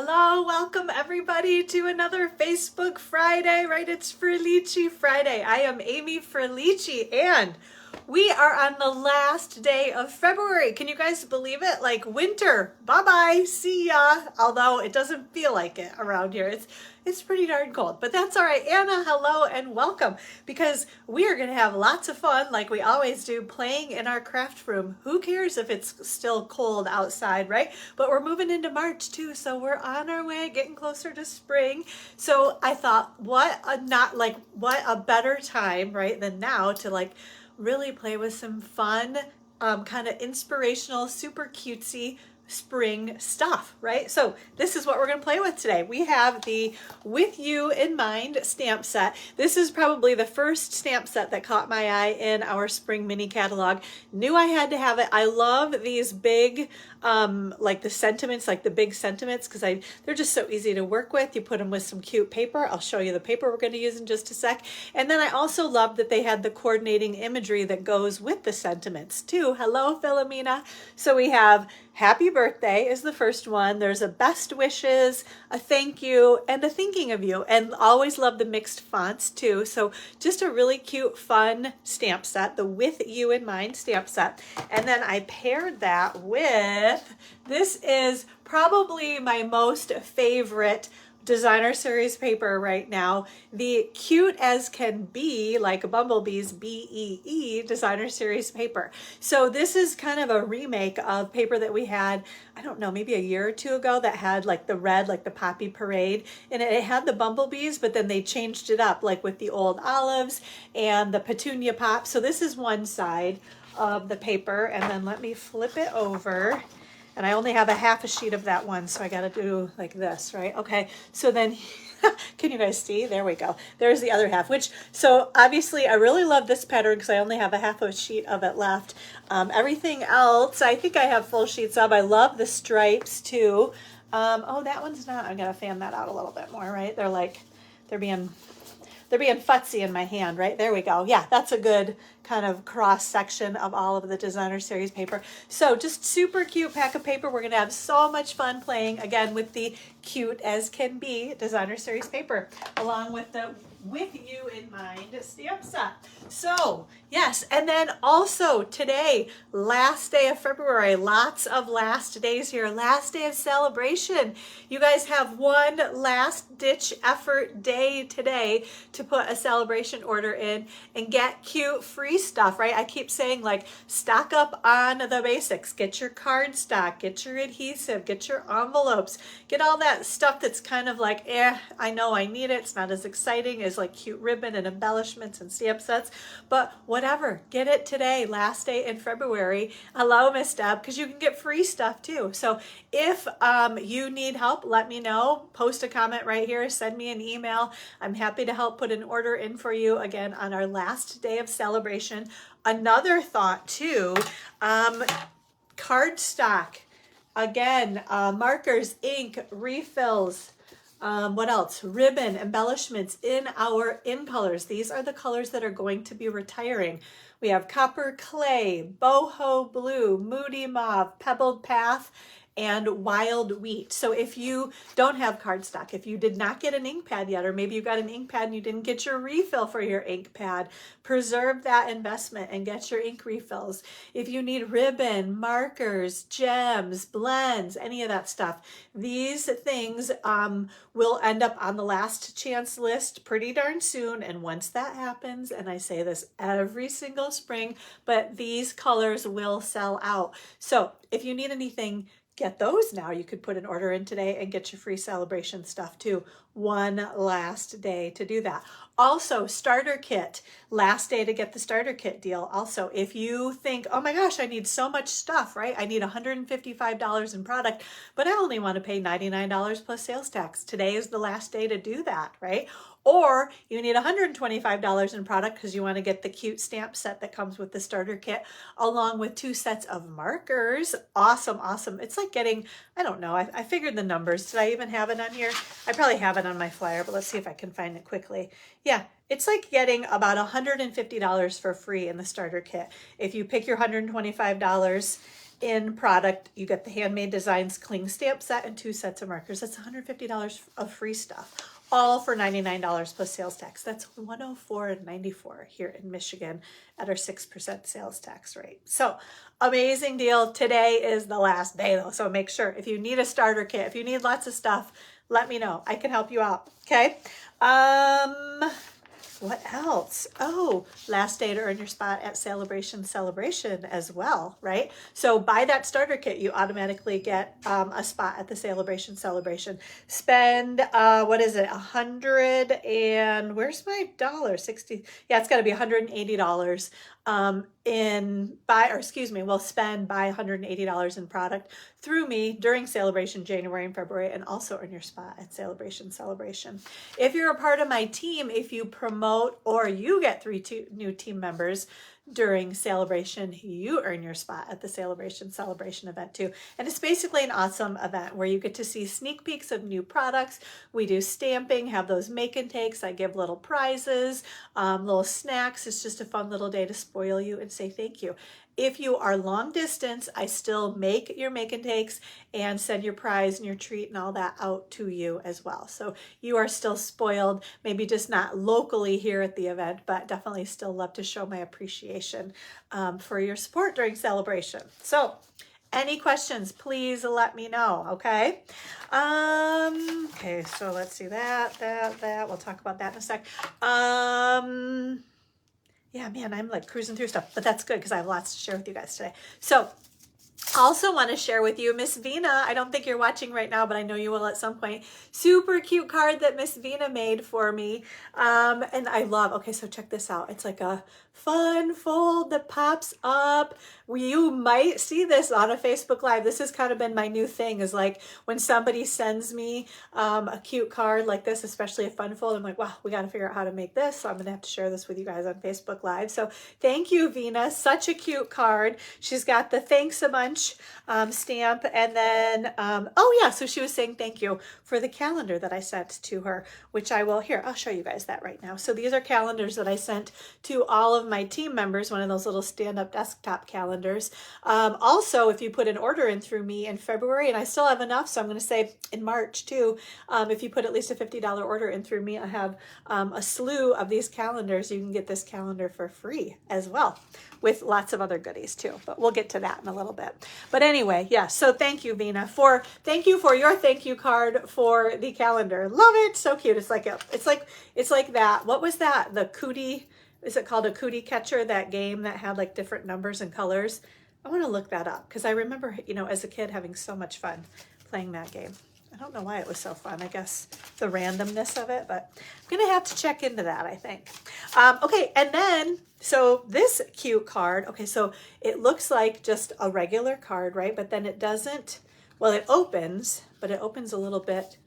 Hello, welcome everybody to another Facebook Friday, right? It's Frillici Friday. I am amyfrillici and we are on the last day of February. Can you guys believe it? Like winter, bye-bye, see ya. Although it doesn't feel like it around here. It's pretty darn cold, but that's all right. Anna, hello and welcome, because we are going to have lots of fun like we always do playing in our craft room. Who cares if it's still cold outside, right? But we're moving into March too, so we're on our way, getting closer to spring. So I thought, what a better time, right, than now to like really play with some fun, kind of inspirational, super cutesy spring stuff, right? So this is what we're going to play with today. We have the With You in Mind stamp set. This is probably the first stamp set that caught my eye in our spring mini catalog. Knew I had to have it. I love these big, like the sentiments, like the big sentiments, because they're just so easy to work with. You put them with some cute paper. I'll show you the paper we're going to use in just a sec. And then I also love that they had the coordinating imagery that goes with the sentiments too. Hello, Philomena. So we have happy birthday is the first one. There's a best wishes, a thank you, and a thinking of you. And always love the mixed fonts too. So just a really cute, fun stamp set, the With You in Mind stamp set. And then I paired that with, this is probably my most favorite designer series paper right now, the Cute as Can Be, like Bumblebee's BEE designer series paper. So this is kind of a remake of paper that we had, I don't know, maybe a year or two ago, that had like the red, like the Poppy Parade, and it had the bumblebees, but then they changed it up like with the old olives and the petunia pop. So this is one side of the paper, and then let me flip it over. And I only have a half a sheet of that one, so I got to do like this, right? Okay, so then, can you guys see? There we go. There's the other half, so obviously I really love this pattern because I only have a half a sheet of it left. Everything else, I think I have full sheets of. I love the stripes too. Oh, that one's not, I'm going to fan that out a little bit more, right? They're being futzy in my hand, right? There we go. Yeah, that's a good kind of cross section of all of the designer series paper. So just super cute pack of paper. We're going to have so much fun playing again with the Cute as Can Be designer series paper, along with the With You in Mind stamp set. So yes, and then also today, last day of February, lots of last days here, last day of celebration. You guys have one last ditch effort day today to put a celebration order in and get cute free stuff, right? I keep saying, like, stock up on the basics. Get your card stock, get your adhesive, get your envelopes, get all that stuff that's kind of like, I know I need it. It's not as exciting as like cute ribbon and embellishments and stamp sets, but whatever, get it today, last day in February. Hello, Miss Deb, because you can get free stuff too. So if you need help, let me know. Post a comment right here, send me an email. I'm happy to help put an order in for you again on our last day of celebration. Another thought too, cardstock, again, markers, ink, refills, what else? Ribbon, embellishments in our in colors. These are the colors that are going to be retiring. We have copper clay, boho blue, moody mauve, pebbled path, and wild wheat. So if you don't have cardstock, if you did not get an ink pad yet, or maybe you got an ink pad and you didn't get your refill for your ink pad, preserve that investment and get your ink refills. If you need ribbon, markers, gems, blends, any of that stuff, these things will end up on the last chance list pretty darn soon. And once that happens, and I say this every single spring, but these colors will sell out. So if you need anything, get those now. You could put an order in today and get your free celebration stuff too. One last day to do that. Also, starter kit, last day to get the starter kit deal. Also, if you think, oh my gosh, I need so much stuff, right? I need $155 in product, but I only want to pay $99 plus sales tax. Today is the last day to do that, right? Or you need $125 in product because you want to get the cute stamp set that comes with the starter kit, along with 2 sets of markers. Awesome, awesome. It's like getting, I don't know, I figured the numbers. Did I even have it on here? I probably have it on my flyer, but let's see if I can find it quickly. Yeah, it's like getting about $150 for free in the starter kit. If you pick your $125 in product. You get the Handmade Designs cling stamp set and 2 sets of markers. That's $150 of free stuff, all for $99 plus sales tax. That's $104.94 here in Michigan at our 6% sales tax rate. So amazing deal. Today is the last day though, so make sure if you need a starter kit, if you need lots of stuff, let me know. I can help you out. Okay. What else? Oh, last day to earn your spot at Celebration as well, right? So buy that starter kit, you automatically get a spot at the Celebration. Spend, what is it, 100 and, where's my dollar? 60, yeah, it's got to be $180 we'll spend buy $180 in product through me during Celebration January and February, and also earn your spot at Celebration. If you're a part of my team, if you promote or you get 3 new team members during Celebration, you earn your spot at the Celebration event too. And it's basically an awesome event where you get to see sneak peeks of new products. We do stamping, have those make and takes. I give little prizes, little snacks. It's just a fun little day to spoil you and say thank you. If you are long distance, I still make your make and takes and send your prize and your treat and all that out to you as well. So you are still spoiled, maybe just not locally here at the event, but definitely still love to show my appreciation for your support during Celebration. So any questions, please let me know, okay? Okay, so let's see that. We'll talk about that in a sec. Yeah, man, I'm like cruising through stuff, but that's good because I have lots to share with you guys today. So also want to share with you Miss Vina. I don't think you're watching right now, but I know you will at some point. Super cute card that Miss Vina made for me. And I love, okay, so check this out. It's like a fun fold that pops up. You might see this on a Facebook Live. This has kind of been my new thing, is like when somebody sends me a cute card like this, especially a fun fold, I'm like, wow, we got to figure out how to make this. So I'm going to have to share this with you guys on Facebook Live. So thank you, Vina. Such a cute card. She's got the thanks a bunch stamp. And then, oh yeah, so she was saying thank you for the calendar that I sent to her, which I will, here, I'll show you guys that right now. So these are calendars that I sent to all of my team members, one of those little stand-up desktop calendars. Also, if you put an order in through me in February, and I still have enough, so I'm going to say in March too, if you put at least a $50 order in through me, I have a slew of these calendars. You can get this calendar for free as well, with lots of other goodies too, but we'll get to that in a little bit. But anyway, yeah, so thank you, Vina, thank you for your thank you card for the calendar. Love it. So cute. It's like that. What was that? The cootie, is it called a cootie catcher, that game that had like different numbers and colors? I want to look that up because I remember, you know, as a kid having so much fun playing that game. I don't know why it was so fun. I guess the randomness of it, but I'm going to have to check into that, I think. Okay, and then, so this cute card, okay, so it looks like just a regular card, right? But then it doesn't, well, it opens, but it opens a little bit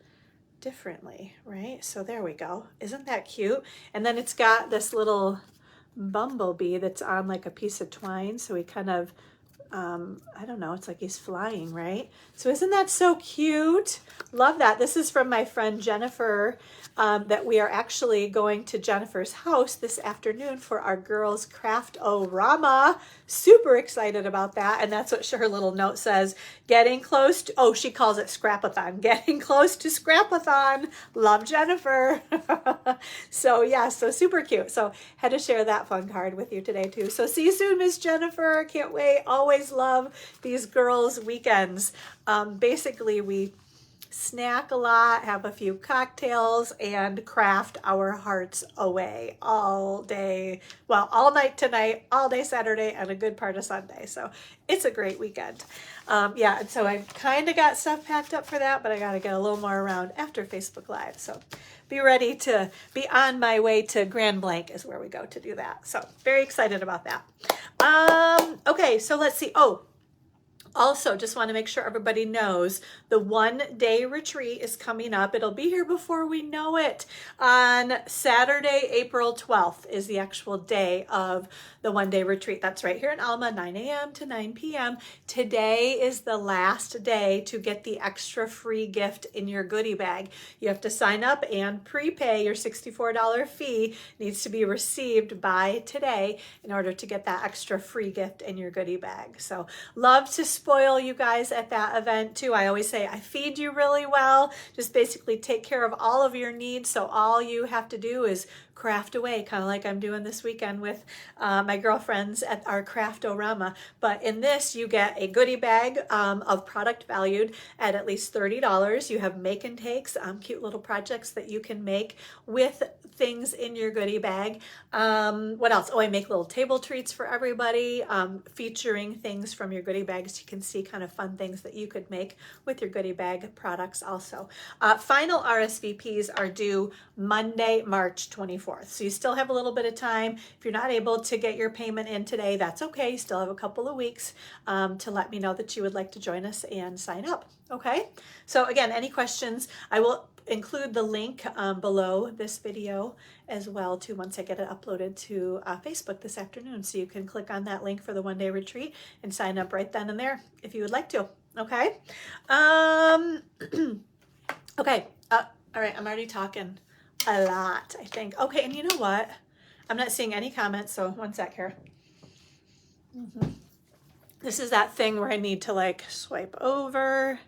differently, right? So there we go. Isn't that cute? And then it's got this little bumblebee that's on like a piece of twine. So he kind of, I don't know, it's like he's flying, right? So isn't that so cute? Love that. This is from my friend Jennifer, that we are actually going to Jennifer's house this afternoon for our girls' craft-o-rama. Super excited about that. And that's what her little note says. Getting close to, oh, she calls it scrapathon. Getting close to scrapathon. Love, Jennifer. So yeah, so super cute. So had to share that fun card with you today too. So see you soon, Miss Jennifer. Can't wait. Always love these girls' weekends. Basically, we snack a lot, have a few cocktails, and craft our hearts away all day, well, all night tonight, all day Saturday, and a good part of Sunday. So it's a great weekend. Yeah, and so I've kind of got stuff packed up for that, but I got to get a little more around after Facebook Live. So be ready to be on my way to Grand Blanc is where we go to do that. So very excited about that. Okay, so let's see. Oh, also, just want to make sure everybody knows the one-day retreat is coming up. It'll be here before we know it. On Saturday, April 12th is the actual day of the one-day retreat. That's right here in Alma, 9 a.m. to 9 p.m. Today is the last day to get the extra free gift in your goodie bag. You have to sign up and prepay. Your $64 fee needs to be received by today in order to get that extra free gift in your goodie bag. So love to spoil you guys at that event too. I always say I feed you really well, just basically take care of all of your needs. So all you have to do is craft away, kind of like I'm doing this weekend with my girlfriends at our Craft-O-Rama. But in this, you get a goodie bag of product valued at least $30. You have make and takes, cute little projects that you can make with things in your goodie bag. What else? Oh, I make little table treats for everybody, featuring things from your goodie bags. You can see kind of fun things that you could make with your goodie bag products also. Final RSVPs are due Monday, March 24th. So you still have a little bit of time. If you're not able to get your payment in today, that's okay. You still have a couple of weeks to let me know that you would like to join us and sign up. Okay. So again, any questions, I will include the link below this video as well too once I get it uploaded to Facebook this afternoon. So you can click on that link for the one-day retreat and sign up right then and there if you would like to. Okay. Okay. All right. I'm already talking a lot, I think. Okay. And you know what? I'm not seeing any comments. So one sec here. This is that thing where I need to like swipe over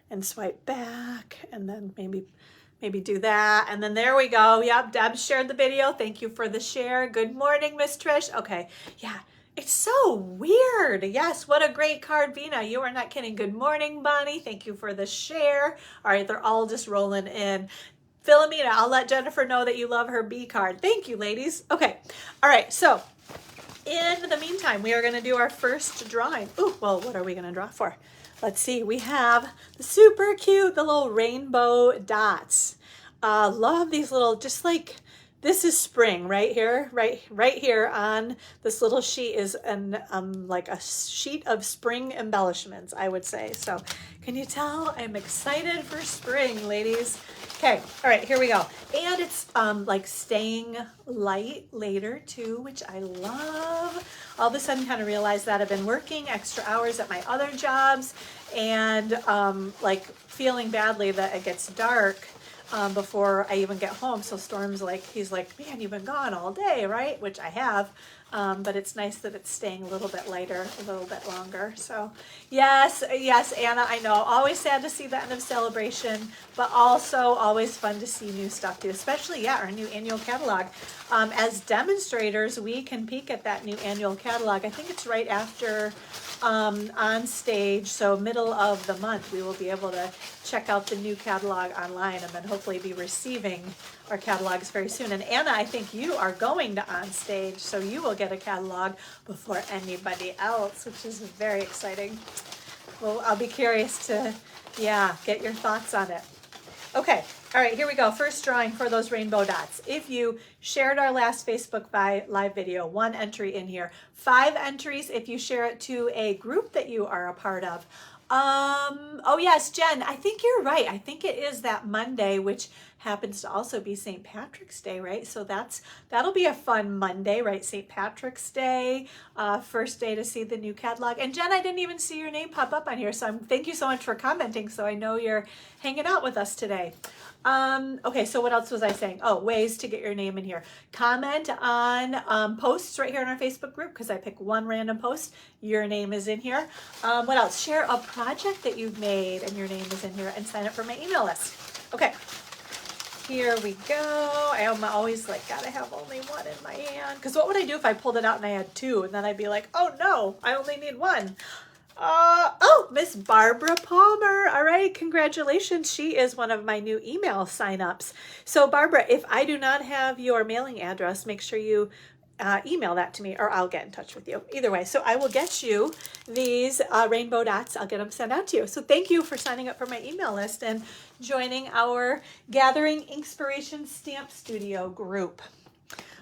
and swipe back and then maybe do that. And then there we go. Yep, Deb shared the video. Thank you for the share. Good morning, Miss Trish. Okay, yeah, it's so weird. Yes, what a great card, Vina. You are not kidding. Good morning, Bonnie. Thank you for the share. All right, they're all just rolling in. Philomena, I'll let Jennifer know that you love her B card. Thank you, ladies. Okay, all right, so in the meantime, we are going to do our first drawing. Ooh, well, what are we going to draw for? Let's see. We have the super cute, the little rainbow dots. Love these little, just like, this is spring right here, right here on this little sheet is an like a sheet of spring embellishments, I would say. So can you tell I'm excited for spring, ladies? Okay, all right, here we go. And it's like staying light later too, which I love. All of a sudden kind of realized that I've been working extra hours at my other jobs and like feeling badly that it gets dark before I even get home. So Storm's like, he's like, man, you've been gone all day, right? Which I have. But it's nice that it's staying a little bit lighter, a little bit longer. So yes, Anna, I know. Always sad to see the end of celebration, but also always fun to see new stuff too, especially, yeah, our new annual catalog. As demonstrators, we can peek at that new annual catalog. I think it's right after on stage, so middle of the month, we will be able to check out the new catalog online and then hopefully be receiving our catalogs very soon. And Anna, I think you are going to on stage, so you will get a catalog before anybody else, which is very exciting. Well, I'll be curious to, yeah, get your thoughts on it. Okay, all right, here we go. First drawing for those rainbow dots. If you shared our last Facebook Live video, 1 entry in here. 5 entries if you share it to a group that you are a part of. Oh yes, Jen, I think you're right. I think it is that Monday, which happens to also be St. Patrick's Day, right? So that'll be a fun Monday, right? St. Patrick's Day, first day to see the new catalog. And Jen, I didn't even see your name pop up on here, so thank you so much for commenting, so I know you're hanging out with us today. Okay, so what else was I saying? Oh, ways to get your name in here. Comment on posts right here in our Facebook group, because I pick one random post. Your name is in here. What else? Share a project that you've made and your name is in here, and sign up for my email list. Okay, here we go. I am always like, gotta have only one in my hand. Because what would I do if I pulled it out and I had 2? And then I'd be like, oh no, I only need 1. Oh, Miss Barbara Palmer. All right, congratulations. She is one of my new email signups. So Barbara, if I do not have your mailing address, make sure you email that to me or I'll get in touch with you. Either way, so I will get you these rainbow dots. I'll get them sent out to you. So thank you for signing up for my email list and joining our Gathering Inspiration Stamp Studio group.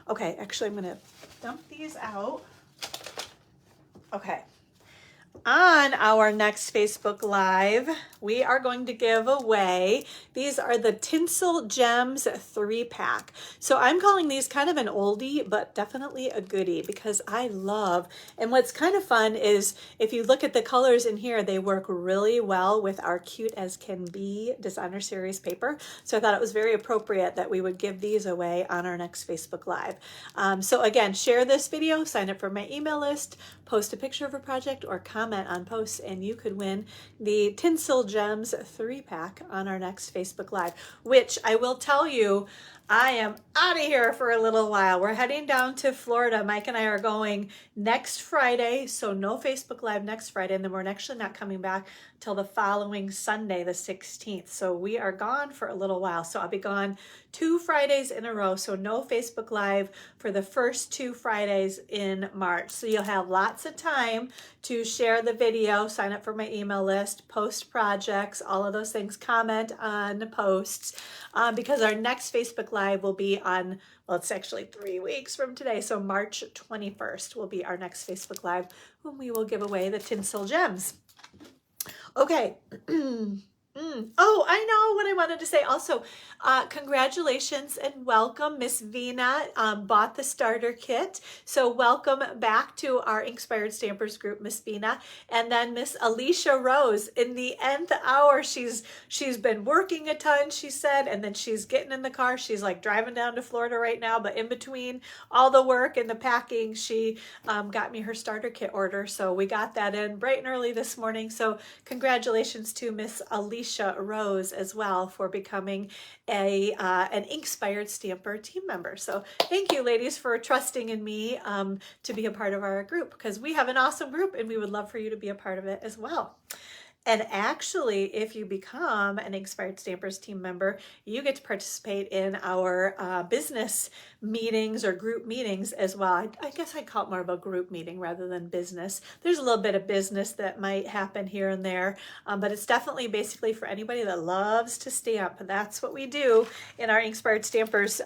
Okay, actually I'm going to dump these out. Okay. On our next Facebook Live, we are going to give away, these are the Tinsel Gems 3-pack. So I'm calling these kind of an oldie, but definitely a goodie because I love, and what's kind of fun is if you look at the colors in here, they work really well with our Cute as Can Be designer series paper. So I thought it was very appropriate that we would give these away on our next Facebook Live. So again, share this video, sign up for my email list, post a picture of a project or comment comment on posts, and you could win the Tinsel Gems 3-pack on our next Facebook Live, which I will tell you, I am out of here for a little while. We're heading down to Florida. Mike and I are going next Friday, so no Facebook Live next Friday, and then we're actually not coming back till the following Sunday, the 16th. So we are gone for a little while. So I'll be gone 2 Fridays in a row, so no Facebook Live for the first 2 Fridays in March. So you'll have lots of time to share the video, sign up for my email list, post projects, all of those things, comment on the posts, because our next Facebook Live will be on, well, it's actually 3 weeks from today. So March 21st will be our next Facebook Live when we will give away the Tinsel Gems. Okay. Oh, I know what I wanted to say. Also, congratulations and welcome. Miss Vina bought the starter kit. So welcome back to our Inspired Stampers group, Miss Vina. And then Miss Alicia Rose, in the nth hour, she's been working a ton, she said, and then she's getting in the car. She's like driving down to Florida right now, but in between all the work and the packing, she got me her starter kit order. So we got that in bright and early this morning. So congratulations to Miss Alicia Rose as well for becoming an Inspired Stamper team member. So thank you, ladies, for trusting in me to be a part of our group, because we have an awesome group and we would love for you to be a part of it as well. And actually, if you become an Inspired Stampers team member, you get to participate in our business meetings or group meetings as well. I guess I'd call it more of a group meeting rather than business. There's a little bit of business that might happen here and there, but it's definitely basically for anybody that loves to stamp. That's what we do in our Inspired Stampers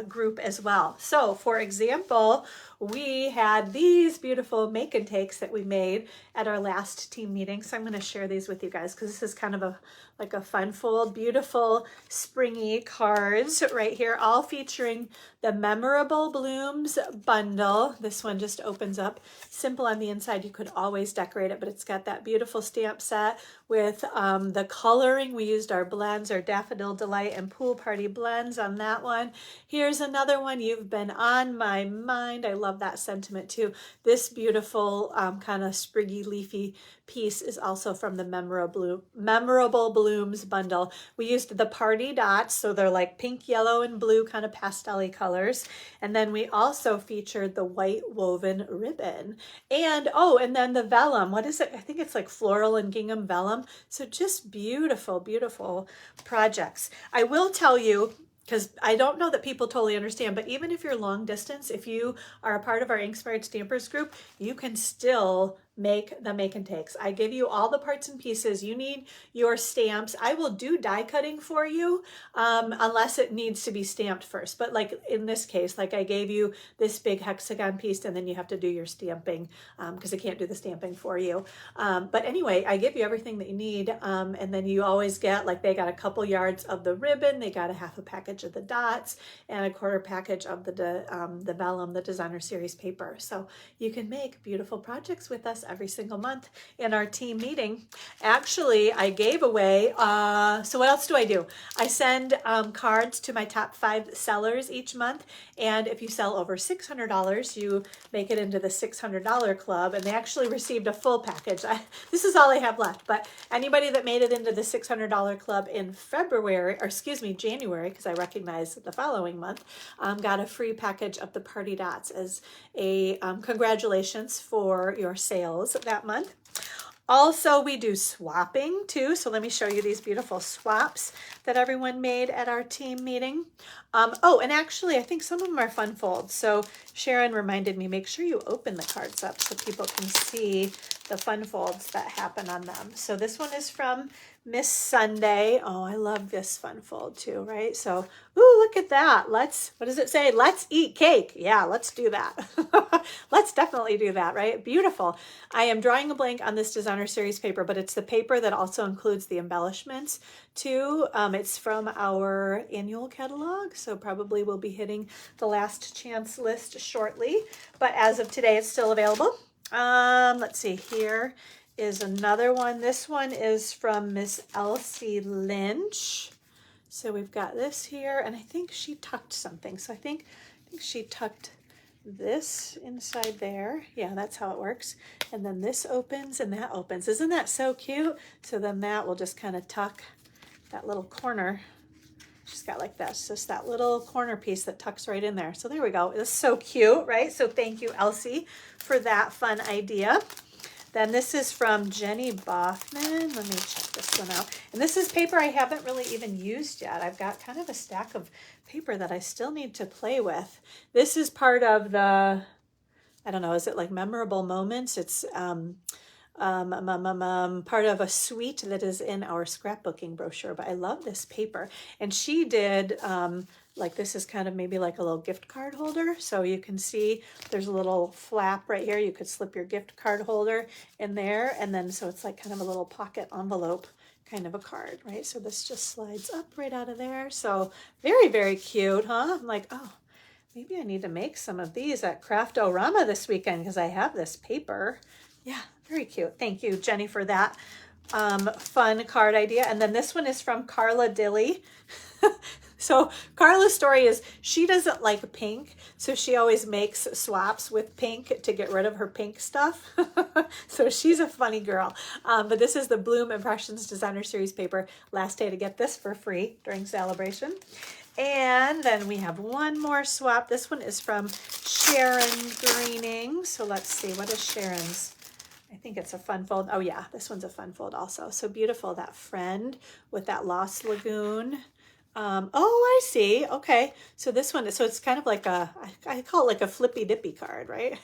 group as well. So, for example, we had these beautiful make and takes that we made at our last team meeting. So I'm going to share these with you guys because this is kind of like a fun fold, beautiful springy cards right here, all featuring the Memorable Blooms bundle. This one just opens up, simple on the inside. You could always decorate it, but it's got that beautiful stamp set with the coloring. We used our blends, our Daffodil Delight and Pool Party blends on that one. Here's another one, You've Been on My Mind. I love that sentiment too. This beautiful kind of spriggy leafy piece is also from the Memorable Blooms bundle. We used the party dots, so they're like pink, yellow, and blue kind of pastel-y colors. And then we also featured the white woven ribbon. And oh, and then the vellum. What is it? I think it's like floral and gingham vellum. So just beautiful, beautiful projects. I will tell you, because I don't know that people totally understand, but even if you're long distance, if you are a part of our Inspired Stampers group, you can still make the make and takes. I give you all the parts and pieces. You need your stamps. I will do die cutting for you unless it needs to be stamped first. But like in this case, like I gave you this big hexagon piece and then you have to do your stamping because I can't do the stamping for you. But anyway, I give you everything that you need. And then you always get, like they got a couple yards of the ribbon, they got a half a package of the dots and a quarter package of the vellum, the designer series paper. So you can make beautiful projects with us every single month in our team meeting. Actually, I gave away, so what else do? I send cards to my top 5 sellers each month, and if you sell over $600, you make it into the $600 club, and they actually received a full package. This is all I have left, but anybody that made it into the $600 club in January, because I recognize the following month, got a free package of the party dots as a congratulations for your sales that month. Also, we do swapping too. So let me show you these beautiful swaps that everyone made at our team meeting. Oh, and actually, I think some of them are fun folds. So Sharon reminded me, make sure you open the cards up so people can see the fun folds that happen on them. So this one is from Miss Sunday. Oh, I love this fun fold too, right? So, ooh, look at that. What does it say? Let's eat cake. Yeah, let's do that. Let's definitely do that, right? Beautiful. I am drawing a blank on this designer series paper, but it's the paper that also includes the embellishments too. It's from our annual catalog, so probably we'll be hitting the last chance list shortly. But as of today, it's still available. Let's see, here is another one. This one is from Miss Elsie Lynch. So we've got this here, and I think she tucked something. So I think she tucked this inside there. Yeah, that's how it works. And then this opens and that opens. Isn't that so cute? So then that will just kind of tuck that little corner. She's got like this, just that little corner piece that tucks right in there. So there we go. It's so cute, right? So thank you, Elsie, for that fun idea. Then this is from Jenny Boffman. Let me check this one out. And this is paper I haven't really even used yet. I've got kind of a stack of paper that I still need to play with. This is part of the, I don't know, is it like memorable moments? It's part of a suite that is in our scrapbooking brochure, but I love this paper. And she did, like this is kind of maybe like a little gift card holder. So you can see there's a little flap right here. You could slip your gift card holder in there. And then, so it's like kind of a little pocket envelope kind of a card, right? So this just slides up right out of there. So very, very cute, huh? I'm like, oh, maybe I need to make some of these at Craft-O-Rama this weekend because I have this paper. Yeah, very cute. Thank you, Jenny, for that fun card idea. And then this one is from Carla Dilly. So Carla's story is she doesn't like pink, so she always makes swaps with pink to get rid of her pink stuff. So she's a funny girl. But this is the Bloom Impressions Designer Series paper. Last day to get this for free during celebration. And then we have one more swap. This one is from Sharon Greening. So let's see, what is Sharon's? I think it's a fun fold. Oh yeah, this one's a fun fold also. So beautiful, that friend with that Lost Lagoon. Oh, I see. Okay. So this one, so it's kind of like a, I call it like a flippy dippy card, right?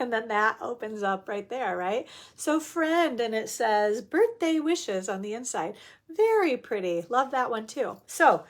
And then that opens up right there, right? So friend, and it says birthday wishes on the inside. Very pretty. Love that one too. So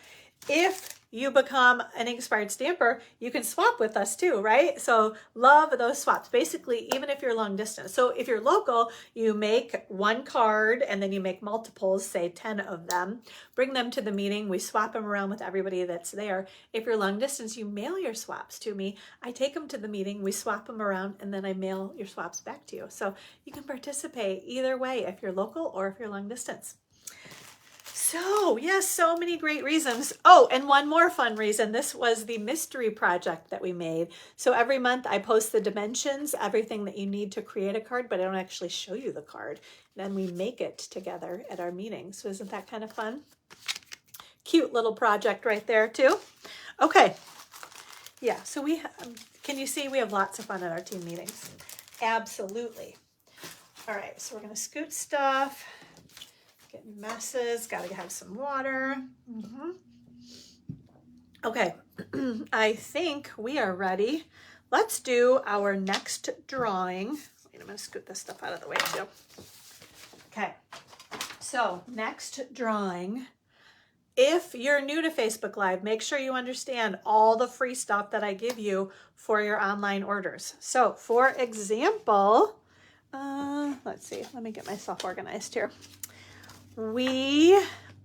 if you become an Inspired Stamper, you can swap with us too, right? So love those swaps. Basically, even if you're long distance. So if you're local, you make one card and then you make multiples, say 10 of them, bring them to the meeting. We swap them around with everybody that's there. If you're long distance, you mail your swaps to me. I take them to the meeting, we swap them around, and then I mail your swaps back to you. So you can participate either way if you're local or if you're long distance. So yes, so many great reasons. Oh, and one more fun reason. This was the mystery project that we made. So every month I post the dimensions, everything that you need to create a card, but I don't actually show you the card. Then we make it together at our meeting. So isn't that kind of fun? Cute little project right there too. Okay. Yeah, so we can you see we have lots of fun at our team meetings? Absolutely. All right, so we're going to scoot stuff. Getting messes, gotta have some water. Okay, I think we are ready. Let's do our next drawing. Wait, I'm gonna scoot this stuff out of the way too. Okay, so next drawing. If you're new to Facebook Live, make sure you understand all the free stuff that I give you for your online orders. So for example, let's see, let me get myself organized here.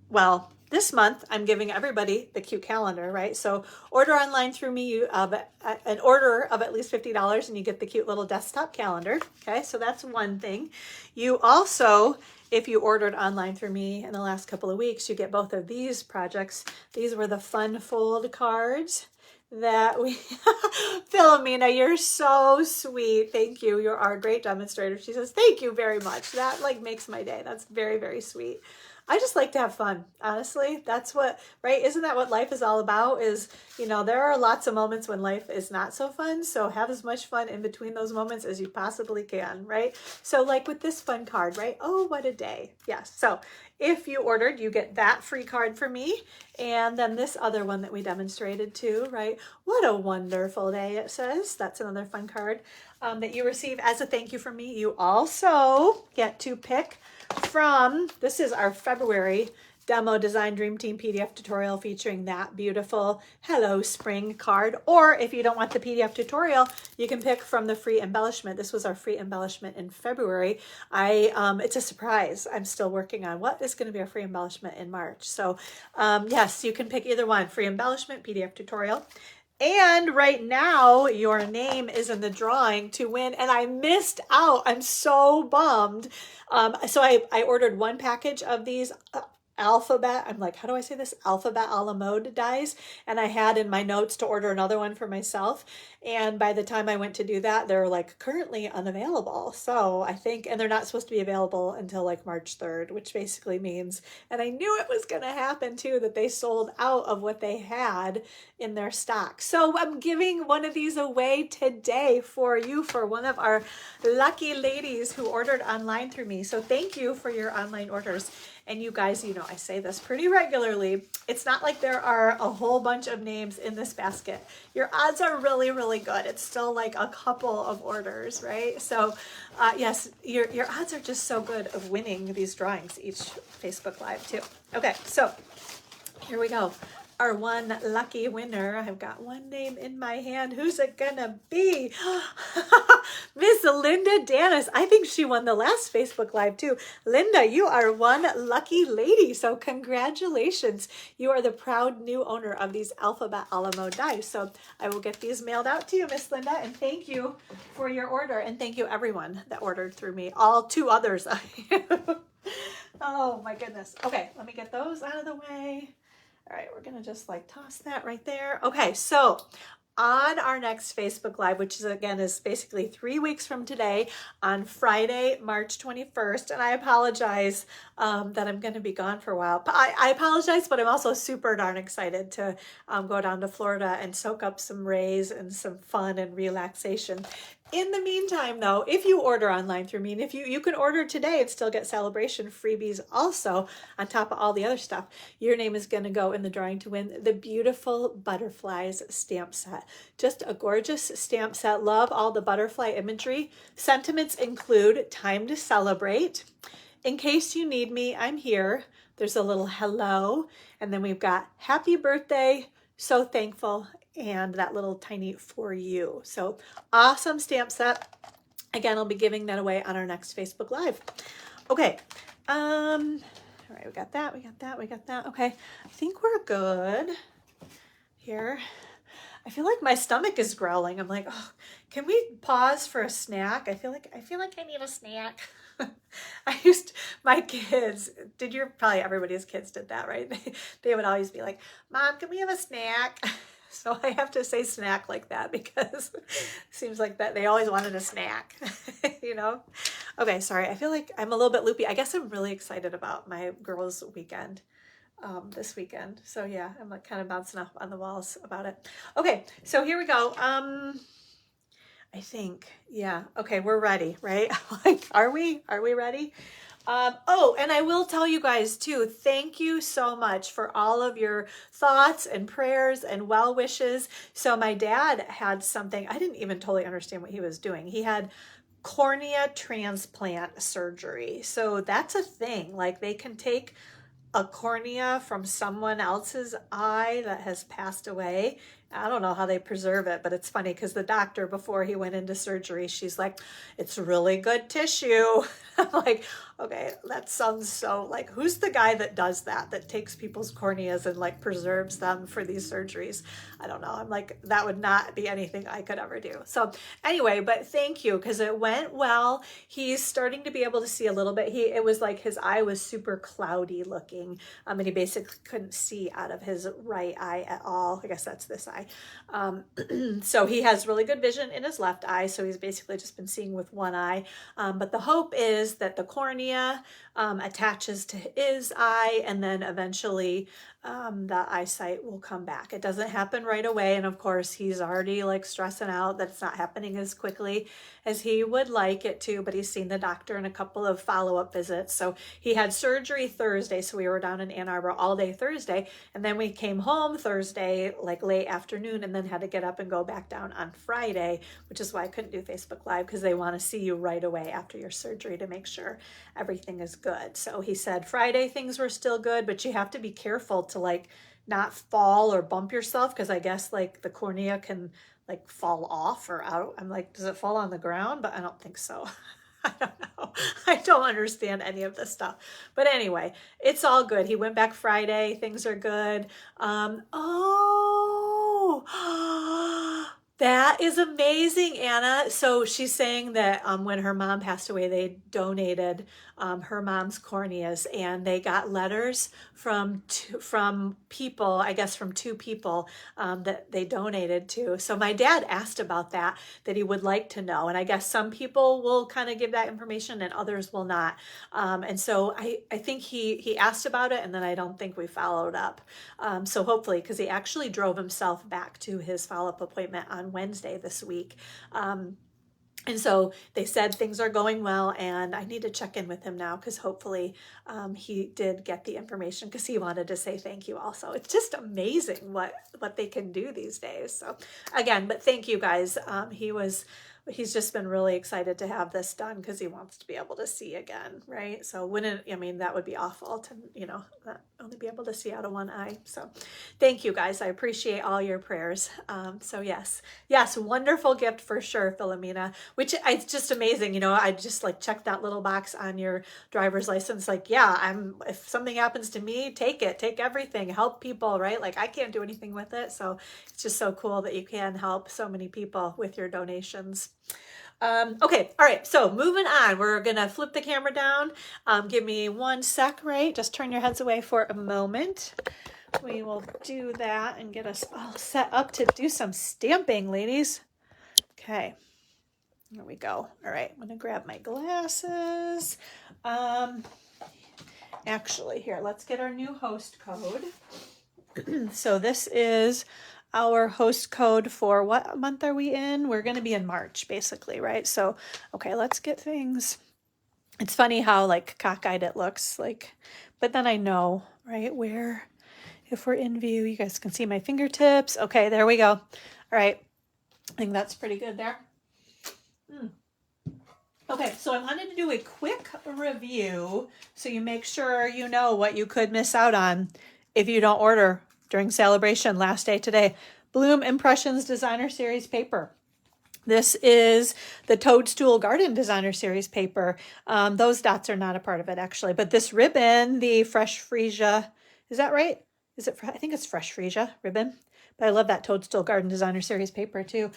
Well, this month I'm giving everybody the cute calendar, right? So order online through me, an order of at least $50 and you get the cute little desktop calendar. Okay, so that's one thing. You also, if you ordered online through me in the last couple of weeks, you get both of these projects. These were the fun fold cards that we, Philomena, you're so sweet. Thank you. You're our great demonstrator. She says, thank you very much. That like makes my day. That's very, very sweet. I just like to have fun. Honestly, that's what, right? Isn't that what life is all about? Is, you know, there are lots of moments when life is not so fun. So have as much fun in between those moments as you possibly can, right? So like with this fun card, right? Oh, what a day. Yes. So if you ordered, you get that free card for me. And then this other one that we demonstrated too, right? What a wonderful day, it says. That's another fun card that you receive as a thank you from me. You also get to pick from, this is our February Demo Design Dream Team PDF tutorial featuring that beautiful Hello Spring card. Or if you don't want the PDF tutorial, you can pick from the free embellishment. This was our free embellishment in February. It's a surprise. I'm still working on what is going to be our free embellishment in March. So yes, you can pick either one, free embellishment, PDF tutorial. And right now, your name is in the drawing to win, and I missed out. I'm so bummed. So I ordered one package of these Alphabet, I'm like, how do I say this? Alphabet a la mode dies. And I had in my notes to order another one for myself. And by the time I went to do that, they're like currently unavailable. So I think, and they're not supposed to be available until like March 3rd, which basically means, and I knew it was going to happen too, that they sold out of what they had in their stock. So I'm giving one of these away today for you, for one of our lucky ladies who ordered online through me. So thank you for your online orders. And you guys, you know, I say this pretty regularly. It's not like there are a whole bunch of names in this basket. Your odds are really, really good. It's still like a couple of orders, right? So yes, your odds are just so good of winning these drawings each Facebook Live too. Okay, so here we go. Our one lucky winner. I've got one name in my hand. Who's it gonna be? Miss Linda Danis. I think she won the last Facebook Live too. Linda, you are one lucky lady. So congratulations. You are the proud new owner of these Alphabet a la mode dies. So I will get these mailed out to you, Miss Linda, and thank you for your order. And thank you everyone that ordered through me. All two others. Oh my goodness. Okay, let me get those out of the way. All right, we're going to just like toss that right there. Okay, so on our next Facebook Live, which is again is basically 3 weeks from today, on Friday, March 21st, and I apologize that I'm going to be gone for a while. I apologize, but I'm also super darn excited to go down to Florida and soak up some rays and some fun and relaxation. In the meantime, though, if you order online through me, and if you can order today and still get celebration freebies also on top of all the other stuff, your name is going to go in the drawing to win the beautiful Butterflies stamp set. Just a gorgeous stamp set. Love all the butterfly imagery. Sentiments include time to celebrate. In case you need me, I'm here. There's a little hello. And then we've got happy birthday, so thankful, and that little tiny for you. So awesome stamp set. Again, I'll be giving that away on our next Facebook Live. Okay. All right, we got that, we got that, we got that. Okay, I think we're good here. I feel like my stomach is growling. I'm like, oh, can we pause for a snack? I feel like I need a snack. My kids, probably everybody's kids did that, right? They would always be like, Mom, can we have a snack? So I have to say snack like that because it seems like that they always wanted a snack, you know? Okay, sorry. I feel like I'm a little bit loopy. I guess I'm really excited about my girls' weekend this weekend. So yeah, I'm like kind of bouncing up on the walls about it. Okay, so here we go. I think, yeah. Okay, we're ready, right? Like, are we ready? Oh, and I will tell you guys too, thank you so much for all of your thoughts and prayers and well wishes. So my dad had something, I didn't even totally understand what he was doing. He had cornea transplant surgery. So that's a thing. Like they can take a cornea from someone else's eye that has passed away. I don't know how they preserve it, but it's funny because the doctor, before he went into surgery, she's like, it's really good tissue. I'm like, okay, that sounds so like, who's the guy that does that takes people's corneas and like preserves them for these surgeries? I don't know. I'm like, that would not be anything I could ever do. So anyway, but thank you because it went well. He's starting to be able to see a little bit. It was like his eye was super cloudy looking. And he basically couldn't see out of his right eye at all. I guess that's this eye. So he has really good vision in his left eye. So he's basically just been seeing with one eye. But the hope is that the cornea attaches to his eye and then eventually the eyesight will come back. It doesn't happen right away. And of course, he's already like stressing out that it's not happening as quickly as he would like it to, but he's seen the doctor in a couple of follow-up visits. So he had surgery Thursday. So we were down in Ann Arbor all day Thursday. And then we came home Thursday, like late afternoon, and then had to get up and go back down on Friday, which is why I couldn't do Facebook Live because they want to see you right away after your surgery to make sure everything is good. So he said Friday things were still good, but you have to be careful to like not fall or bump yourself because I guess like the cornea can like fall off or out. I'm like, does it fall on the ground? But I don't think so. I don't know. I don't understand any of this stuff. But anyway, it's all good. He went back Friday. Things are good. Oh, That is amazing, Anna. So she's saying that when her mom passed away, they donated her mom's corneas, and they got letters from people, I guess from two people that they donated to. So my dad asked about that he would like to know, and I guess some people will kind of give that information and others will not. And so I think he asked about it, and then I don't think we followed up. So hopefully, because he actually drove himself back to his follow-up appointment on Wednesday this week. And so they said things are going well, and I need to check in with him now because hopefully he did get the information because he wanted to say thank you also. It's just amazing what they can do these days. So again, but thank you guys. He's just been really excited to have this done because he wants to be able to see again, right? So that would be awful to, not only be able to see out of one eye. So thank you guys. I appreciate all your prayers. So yes, wonderful gift for sure, Philomena, which it's just amazing. I just like checked that little box on your driver's license. Like, yeah, if something happens to me, take everything, help people, right? Like I can't do anything with it. So it's just so cool that you can help so many people with your donations. Okay, all right, so moving on, we're gonna flip the camera down. Give me 1 sec, right? Just turn your heads away for a moment. We will do that and get us all set up to do some stamping, ladies. Okay, here we go. All right, I'm gonna grab my glasses. Actually, here, let's get our new host code. So this is our host code for what month are we in? We're going to be in March, basically, right? So, okay, let's get things. It's funny how like cockeyed it looks like, but then I know, right, where, if we're in view, you guys can see my fingertips. Okay, there we go. All right, I think that's pretty good there. Okay, so I wanted to do a quick review so you make sure you know what you could miss out on if you don't order during celebration. Last day today. Bloom Impressions Designer Series paper. This is the Toadstool Garden Designer Series paper. Those dots are not a part of it actually, but this ribbon, the Fresh Freesia, is that right? I think it's Fresh Freesia ribbon. But I love that Toadstool Garden Designer Series paper too.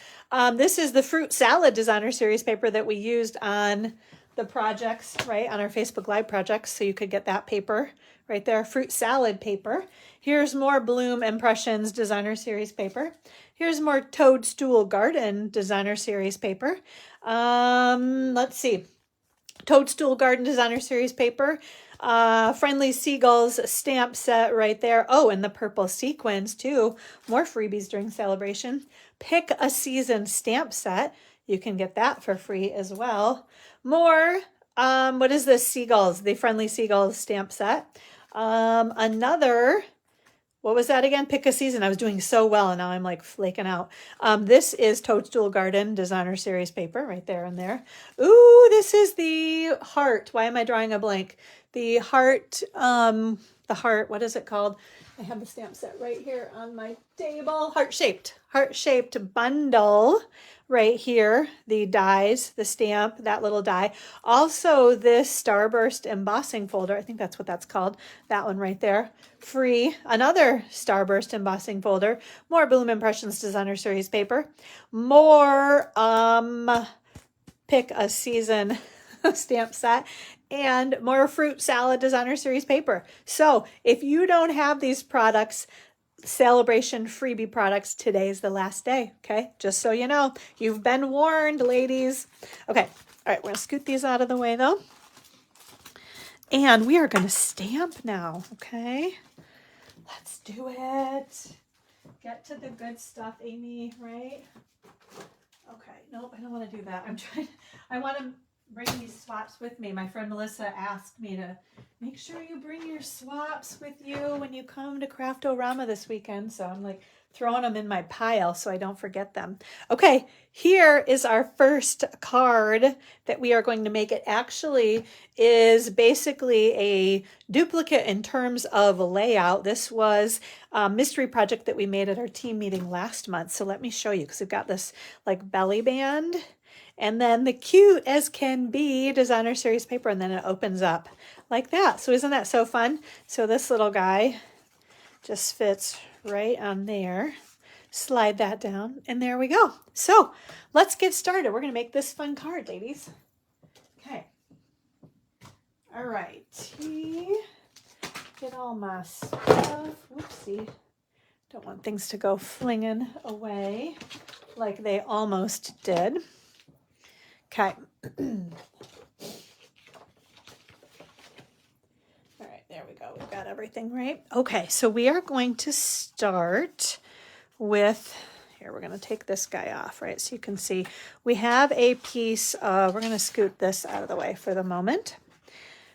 This is the Fruit Salad Designer Series paper that we used on the projects, right, on our Facebook Live projects. So you could get that paper right there, Fruit Salad paper. Here's more Bloom Impressions Designer Series paper. Here's more Toadstool Garden Designer Series paper. Let's see. Toadstool Garden Designer Series paper. Friendly Seagulls stamp set right there. Oh, and the purple sequins too. More freebies during celebration. Pick a Season stamp set. You can get that for free as well. More, what is this? Seagulls, the Friendly Seagulls stamp set. Another, what was that again? Pick a Season. I was doing so well and now I'm like flaking out. This is Toadstool Garden Designer Series paper right there and there. Ooh, this is the heart. Why am I drawing a blank? The heart, what is it called? I have the stamp set right here on my table. Heart-shaped bundle right here. The dies, the stamp, that little die. Also this Starburst embossing folder. I think that's what that's called. That one right there. Free. Another Starburst embossing folder. More Bloom Impressions Designer Series paper. More Pick a Season stamp set. And more Fruit Salad Designer Series paper. So if you don't have these products, celebration freebie products, today's the last day. Okay, just so you know, you've been warned, ladies. Okay, all right, we're gonna scoot these out of the way though, and we are gonna stamp now. Okay, let's do it. Get to the good stuff, Amy. Right? Okay, nope, I don't want to do that. I want to bring these swaps with me. My friend Melissa asked me to make sure you bring your swaps with you when you come to Craft-O-Rama this weekend. So I'm like throwing them in my pile so I don't forget them. Okay, here is our first card that we are going to make. It actually is basically a duplicate in terms of layout. This was a mystery project that we made at our team meeting last month. So let me show you, because we've got this like belly band. And then the cute as can be designer series paper, and then it opens up like that. So isn't that so fun? So this little guy just fits right on there. slide that down, and there we go. So let's get started. We're going to make this fun card, ladies. Okay. All right. Get all my stuff. Whoopsie. Don't want things to go flinging away like they almost did. Okay. All right, there we go. We've got everything right. Okay, so we are going to start with, here, we're going to take this guy off, right? So you can see we have a piece of, we're going to scoot this out of the way for the moment.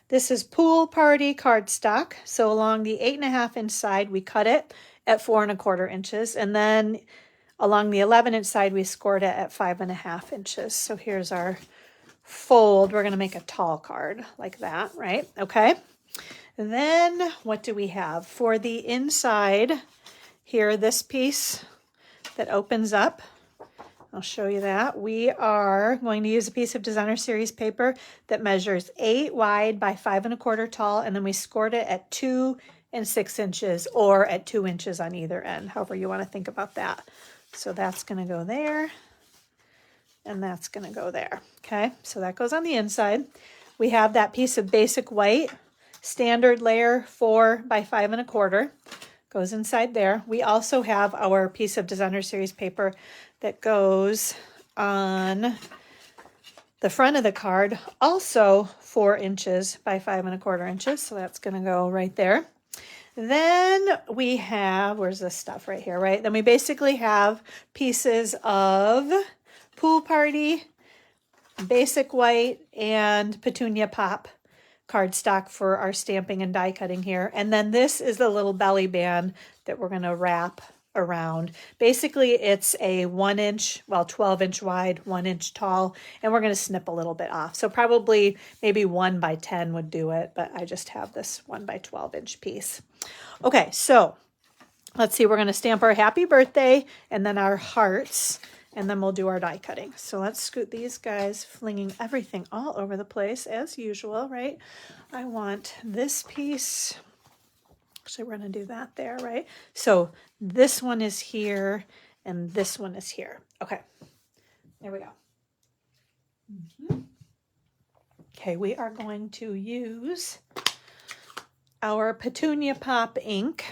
This is Pool Party cardstock. So along the 8.5 inch side, we cut it at 4 1/4 inches. And then along the 11 inch side, we scored it at 5.5 inches. So here's our fold. We're going to make a tall card like that, right? Okay. And then what do we have? For the inside here, this piece that opens up, I'll show you that. We are going to use a piece of designer series paper that measures 8 wide by 5 1/4 tall, and then we scored it at 2 and 6 inches, or at 2 inches on either end, however you want to think about that. So that's going to go there, and that's going to go there. Okay, so that goes on the inside. We have that piece of basic white, standard layer 4 by 5 1/4. Goes inside there. We also have our piece of designer series paper that goes on the front of the card, also 4 inches by 5 1/4 inches. So that's going to go right there. Then we have, where's this stuff right here, right? Then we basically have pieces of Pool Party, basic white, and Petunia Pop cardstock for our stamping and die cutting here. And then this is the little belly band that we're going to wrap around. Basically, it's a 1 inch, well, 12 inch wide, 1 inch tall, and we're going to snip a little bit off. So probably maybe 1 by 10 would do it, but I just have this 1 by 12 inch piece. Okay, so let's see, we're going to stamp our happy birthday and then our hearts, and then we'll do our die cutting. So let's scoot these guys, flinging everything all over the place as usual, right? I want this piece. Actually, we're going to do that there, right? So this one is here and this one is here. Okay, there we go. Okay, we are going to use our Petunia Pop ink.